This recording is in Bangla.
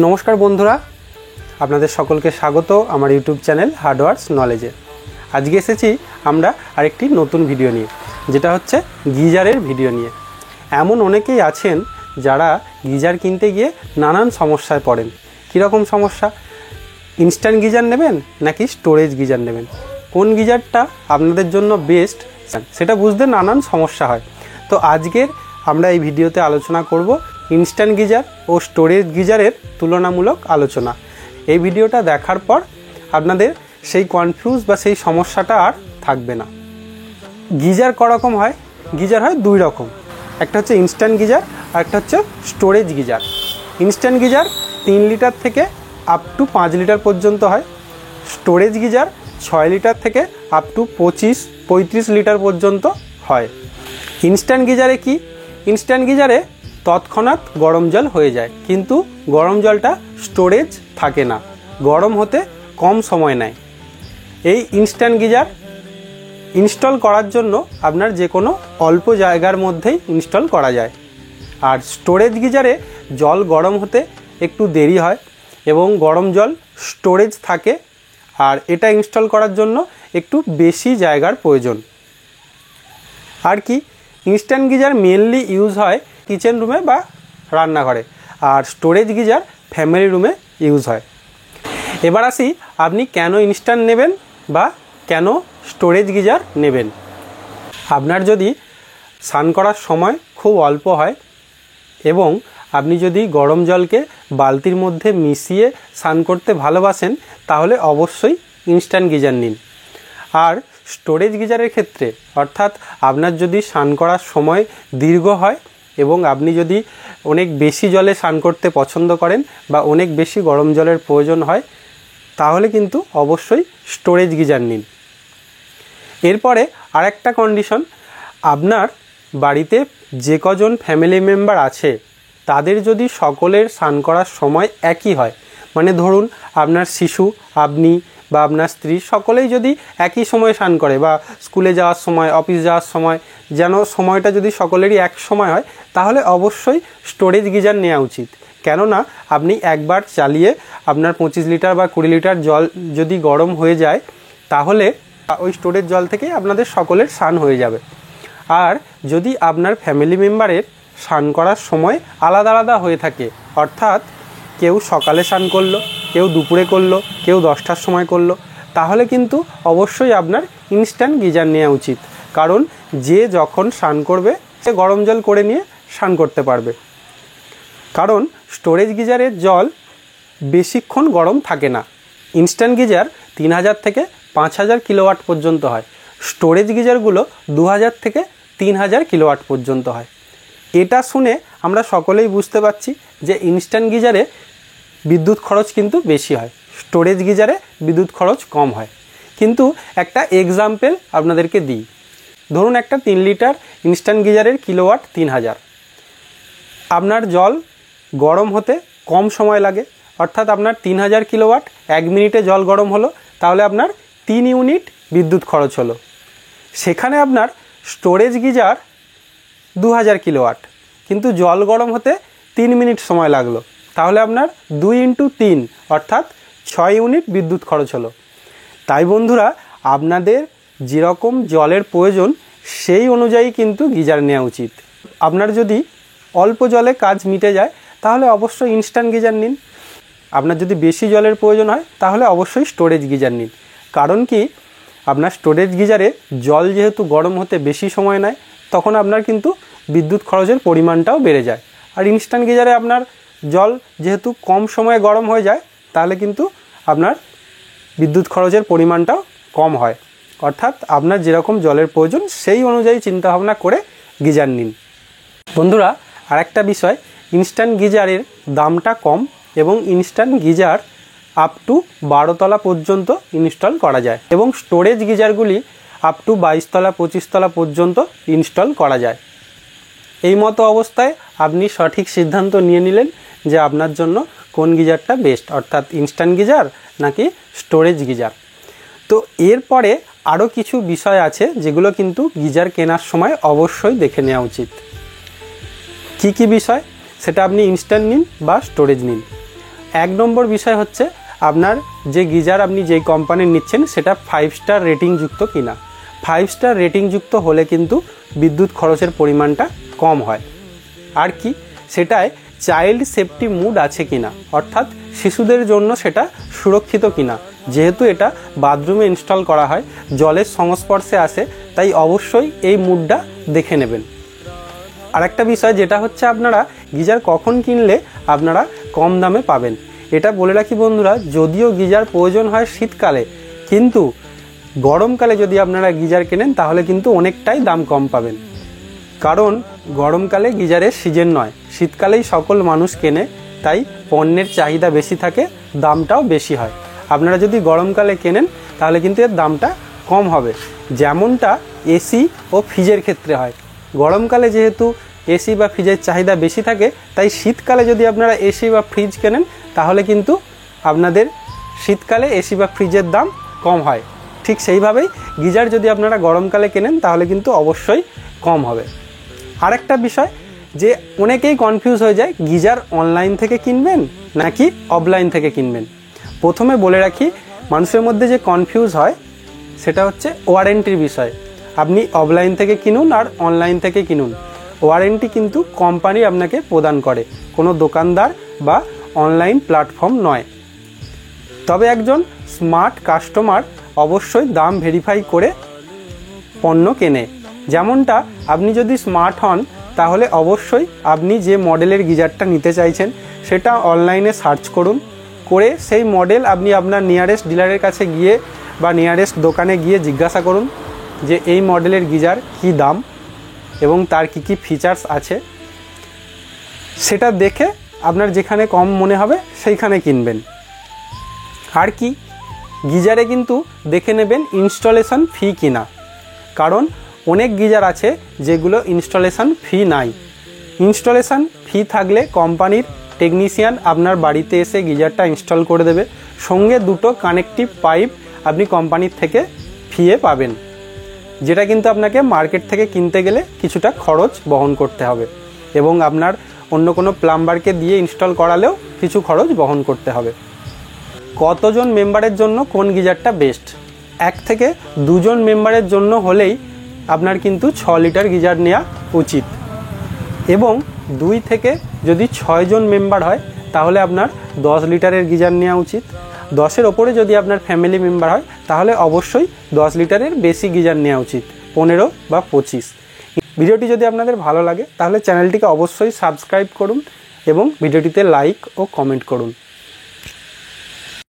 নমস্কার বন্ধুরা, আপনাদের সকলকে স্বাগত আমার ইউটিউব চ্যানেল হার্ডওয়ার্কস নলেজে। আজকে এসেছি আমরা আরেকটি নতুন ভিডিও নিয়ে, যেটা হচ্ছে গিজারের ভিডিও নিয়ে। এমন অনেকেই আছেন যারা গিজার কিনতে গিয়ে নানান সমস্যায় পড়েন। কীরকম সমস্যা? ইনস্ট্যান্ট গিজার নেবেন নাকি স্টোরেজ গিজার নেবেন, কোন গিজারটা আপনাদের জন্য বেস্ট সেটা বুঝতে নানান সমস্যা হয়। তো আজকের আমরা এই ভিডিওতে আলোচনা করব ইনস্ট্যান্ট গিজার ও স্টোরেজ গিজারের তুলনামূলক আলোচনা। এই ভিডিওটা দেখার পর আপনাদের সেই কনফিউজ বা সেই সমস্যাটা আর থাকবে না। গিজার করকম হয়? গিজার হয় দুই রকম, একটা হচ্ছে ইনস্ট্যান্ট গিজার আর একটা হচ্ছে storage geyser. Instant geyser 3 litre থেকে আপ টু 5 লিটার পর্যন্ত হয়। স্টোরেজ গিজার 6 লিটার থেকে আপ টু 25-35 লিটার পর্যন্ত হয়। ইনস্ট্যান্ট গিজারে কি? ইনস্ট্যান্ট গিজারে তৎক্ষণাৎ গরম জল হয়ে যায়, কিন্তু গরম জলটা স্টোরেজ থাকে না, গরম হতে কম সময় নেয়। এই ইনস্ট্যান্ট গিজার ইনস্টল করার জন্য আপনার যে কোনো অল্প জায়গার মধ্যেই ইনস্টল করা যায়। আর স্টোরেজ গিজারে জল গরম হতে একটু দেরি হয় এবং গরম জল স্টোরেজ থাকে, আর এটা ইনস্টল করার জন্য একটু বেশি জায়গার প্রয়োজন। আর কি, ইনস্ট্যান্ট গিজার মেনলি ইউজ হয় কিচেন রুমে বা রান্নাঘরে, আর স্টোরেজ গিজার ফ্যামিলি রুমে ইউজ হয়। এবার আসি, আপনি কেন ইনস্ট্যান্ট নেবেন বা কেন স্টোরেজ গিজার নেবেন। আপনার যদি স্নান করার সময় খুব অল্প হয় এবং আপনি যদি গরম জলকে বালতির মধ্যে মিশিয়ে স্নান করতে ভালোবাসেন, তাহলে অবশ্যই ইনস্ট্যান্ট গিজার নিন। আর স্টোরেজ গিজারের ক্ষেত্রে, অর্থাৎ আপনার যদি স্নান করার সময় দীর্ঘ হয় এবং আপনি যদি অনেক বেশি জলে স্নান করতে পছন্দ করেন বা অনেক বেশি গরম জলের প্রয়োজন হয়, তাহলে কিন্তু অবশ্যই স্টোরেজ গিজার নিন। এরপরে আরেকটা কন্ডিশন, আপনার বাড়িতে যে কজন ফ্যামিলি মেম্বার আছে তাদের যদি সকলের স্নান করার সময় একই হয়, মানে ধরুন আপনার শিশু, আপনি বা আপনার স্ত্রী সকলেই যদি একই সময় স্নান করে, বা স্কুলে যাওয়ার সময়, অফিস যাওয়ার সময়, যেন সময়টা যদি সকলেরই এক সময় হয়, তাহলে অবশ্যই স্টোরেজ গিজার নেওয়া উচিত। কেননা আপনি একবার চালিয়ে আপনার 25 লিটার বা 20 লিটার জল যদি গরম হয়ে যায়, তাহলে ওই স্টোরেজ জল থেকেই আপনাদের সকলের স্নান হয়ে যাবে। আর যদি আপনার ফ্যামিলি মেম্বারের স্নান করার সময় আলাদা আলাদা হয়ে থাকে, অর্থাৎ কেউ সকালে স্নান করলো, কেউ দুপুরে করলো, কেউ 10টার সময় করলো, তাহলে কিন্তু অবশ্যই আপনার ইনস্ট্যান্ট গিজার নেওয়া উচিত। কারণ যে যখন স্নান করবে সে গরম জল করে নিয়ে স্নান করতে পারবে। কারণ স্টোরেজ গিজারের জল বেশিক্ষণ গরম থাকে না। ইনস্ট্যান্ট গিজার 3000 থেকে 5000 কিলোওয়াট পর্যন্ত হয়, স্টোরেজ গিজারগুলো 2000 থেকে 3000 কিলোওয়াট পর্যন্ত হয়। এটা শুনে আমরা সকলেই বুঝতে পারছি যে ইনস্ট্যান্ট গিজারে বিদ্যুৎ খরচ কিন্তু বেশি হয়, স্টোরেজ গিজারে বিদ্যুৎ খরচ কম হয়। কিন্তু একটা এক্সাম্পল আপনাদেরকে দিই। ধরুন একটা 3 লিটার ইনস্ট্যান্ট গিজারের কিলোওয়াট 3000। আপনার জল গরম হতে কম সময় লাগে, অর্থাৎ আপনার 3000 কিলোওয়াট 1 মিনিটে জল গরম হলো, তাহলে আপনার 3 ইউনিট বিদ্যুৎ খরচ হলো। সেখানে আপনার স্টোরেজ গিজার 2000 কিলোওয়াট, কিন্তু জল গরম হতে 3 মিনিট সময় লাগলো, তাহলে আপনার 2 × 3 অর্থাৎ 6 ইউনিট বিদ্যুৎ খরচ হলো। তাই বন্ধুরা, আপনাদের যেরকম জলের প্রয়োজন সেই অনুযায়ী কিন্তু গিজার নেওয়া উচিত। আপনার যদি অল্প জলে কাজ মিটে যায়, তাহলে অবশ্যই ইনস্ট্যান্ট গিজার নিন। আপনার যদি বেশি জলের প্রয়োজন হয়, তাহলে অবশ্যই স্টোরেজ গিজার নিন। কারণ কি, আপনার স্টোরেজ গিজারে জল যেহেতু গরম হতে বেশি সময় নেয়, তখন আপনার কিন্তু বিদ্যুৎ খরচের পরিমাণটাও বেড়ে যায়। আর ইনস্ট্যান্ট গিজারে আপনার জল যেহেতু কম সময়ে গরম হয়ে যায়, তাহলে কিন্তু আপনার বিদ্যুৎ খরচের পরিমাণটাও কম হয়। অর্থাৎ আপনার যেরকম জলের প্রয়োজন সেই অনুযায়ী চিন্তাভাবনা করে গিজার নিন। বন্ধুরা, আরেকটা বিষয়, ইনস্ট্যান্ট গিজারের দামটা কম এবং ইনস্ট্যান্ট গিজার আপ টু 12 তলা পর্যন্ত ইনস্টল করা যায় এবং স্টোরেজ গিজারগুলি আপ টু 22 তলা 25 তলা পর্যন্ত ইনস্টল করা যায়। এই মতো অবস্থায় আপনি সঠিক সিদ্ধান্ত নিয়ে নিলেন যে আপনার জন্য কোন গিজারটা বেস্ট, অর্থাৎ ইনস্ট্যান্ট গিজার নাকি স্টোরেজ গিজার। তো এরপরে আরও কিছু বিষয় আছে যেগুলো কিন্তু গিজার কেনার সময় অবশ্যই দেখে নেওয়া উচিত। কি কি বিষয়, সেটা আপনি ইনস্ট্যান্ট নিন বা স্টোরেজ নিন। এক নম্বর বিষয় হচ্ছে আপনার যে গিজার আপনি যেই কোম্পানির নিচ্ছেন সেটা 5 স্টার রেটিংযুক্ত কিনা। 5 স্টার রেটিংযুক্ত হলে কিন্তু বিদ্যুৎ খরচের পরিমাণটা কম হয়। আর কি, সেটায় চাইল্ড সেফটি মুড আছে কিনা, অর্থাৎ শিশুদের জন্য সেটা সুরক্ষিত কিনা। যেহেতু এটা বাথরুমে ইনস্টল করা হয়, জলের সংস্পর্শে আসে, তাই অবশ্যই এই মুডটা দেখে নেবেন। আরেকটা বিষয় যেটা হচ্ছে আপনারা গিজার কখন কিনলে আপনারা কম দামে পাবেন। এটা বলে রাখি বন্ধুরা, যদিও গিজার প্রয়োজন হয় শীতকালে, কিন্তু গরমকালে যদি আপনারা গিজার কেনেন তাহলে কিন্তু অনেকটাই দাম কম পাবেন। কারণ গরমকালে গিজারের সিজন নয়, শীতকালেই সকল মানুষ কেনে, তাই পণ্যের চাহিদা বেশি থাকে, দামটাও বেশি হয়। আপনারা যদি গরমকালে কেনেন তাহলে কিন্তু এর দামটা কম হবে, যেমনটা এসি ও ফ্রিজের ক্ষেত্রে হয়। গরমকালে যেহেতু এসি বা ফ্রিজের চাহিদা বেশি থাকে, তাই শীতকালে যদি আপনারা এসি বা ফ্রিজ কেনেন তাহলে কিন্তু আপনাদের শীতকালে এসি বা ফ্রিজের দাম কম হয়। ঠিক সেইভাবেই গিজার যদি আপনারা গরমকালে কেনেন তাহলে কিন্তু অবশ্যই কম হবে। আরেকটা বিষয় যে অনেকেই কনফিউজ হয়ে যায়, গিজার অনলাইন থেকে কিনবেন নাকি অফলাইন থেকে কিনবেন। প্রথমে বলে রাখি, মানুষের মধ্যে যে কনফিউজ হয় সেটা হচ্ছে ওয়ারেন্টির বিষয়। আপনি অফলাইন থেকে কিনুন আর অনলাইন থেকে কিনুন, ওয়ারেন্টি কিন্তু কোম্পানি আপনাকে প্রদান করে, কোনো দোকানদার বা অনলাইন প্ল্যাটফর্ম নয়। তবে একজন স্মার্ট কাস্টমার অবশ্যই দাম ভেরিফাই করে পণ্য কেনে। যেমনটা আপনি যদি স্মার্ট হন তাহলে অবশ্যই আপনি যে মডেলের গিজারটা নিতে চাইছেন সেটা অনলাইনে সার্চ করুন, করে সেই মডেল আপনি আপনার নিয়ারেস্ট ডিলারের কাছে গিয়ে বা নিয়ারেস্ট দোকানে গিয়ে জিজ্ঞাসা করুন যে এই মডেলের গিজার কী দাম এবং তার কী কী ফিচার্স আছে। সেটা দেখে আপনার যেখানে কম মনে হবে সেইখানে কিনবেন। আর কি, গিজারে কিন্তু দেখে নেবেন ইনস্টলেশন ফি কিনা, কারণ অনেক গিজার আছে যেগুলো ইনস্টলেশন ফি নাই। ইনস্টলেশন ফি থাকলে কোম্পানির টেকনিশিয়ান আপনার বাড়িতে এসে গিজারটা ইনস্টল করে দেবে, সঙ্গে দুটো কানেকটিভ পাইপ আপনি কোম্পানির থেকে ফিয়ে পাবেন, যেটা কিন্তু আপনাকে মার্কেট থেকে কিনতে গেলে কিছুটা খরচ বহন করতে হবে এবং আপনার অন্য কোনো প্লাম্বারকে দিয়ে ইনস্টল করালেও কিছু খরচ বহন করতে হবে। কতজন মেম্বারের জন্য কোন গিজারটা বেস্ট? 1 থেকে 2 জন মেম্বারের জন্য হলেই আপনার কিন্তু 6 লিটার গিজার নেওয়া উচিত, এবং 2 থেকে যদি 6 জন মেম্বার হয় তাহলে আপনার 10 লিটারের গিজার নেওয়া উচিত। 10-এর ওপরে যদি আপনার ফ্যামিলি মেম্বার হয় তাহলে অবশ্যই 10 লিটারের বেশি গিজার নেওয়া উচিত, 15 বা 25। ভিডিওটি যদি আপনাদের ভালো লাগে তাহলে চ্যানেলটিকে অবশ্যই সাবস্ক্রাইব করুন এবং ভিডিওটিতে লাইক ও কমেন্ট করুন।